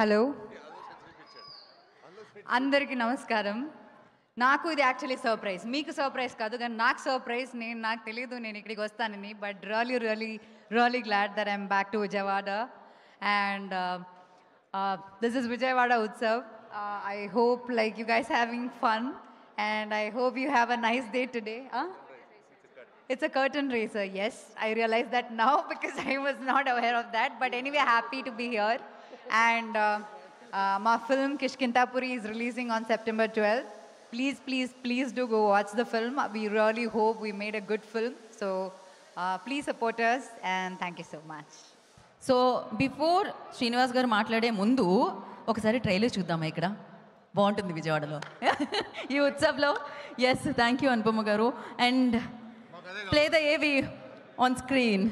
Hello, అందరికీ నమస్కారం. నాకు ఇది యాక్చువల్లీ సర్ప్రైజ్, మీకు సర్ప్రైజ్ కాదు కానీ నాకు సర్ప్రైజ్. నాకు తెలియదు నేను ఇక్కడికి వస్తానని, but really glad that I'm back to Vijayawada. And this is Vijayawada Utsav. I hope like you guys having fun and I hope you have a nice day today. It's a curtain raiser, yes. I realize that now because I was not aware of that. But anyway, happy to be here. And my film Kishkintapuri is releasing on September 12th. Please do go watch the film. We really hope we made a good film. So please support us and thank you so much. So before Srinivas గారు మాట్లాడే ముందు ఒకసారి trailer చూద్దామా? ఇక్కడ బాగుంటుంది విజయవాడలో ఈ ఉత్సవ్లో. Yes, thank you Anupama గారు. అండ్ ప్లే ద ఏవి ఆన్ స్క్రీన్.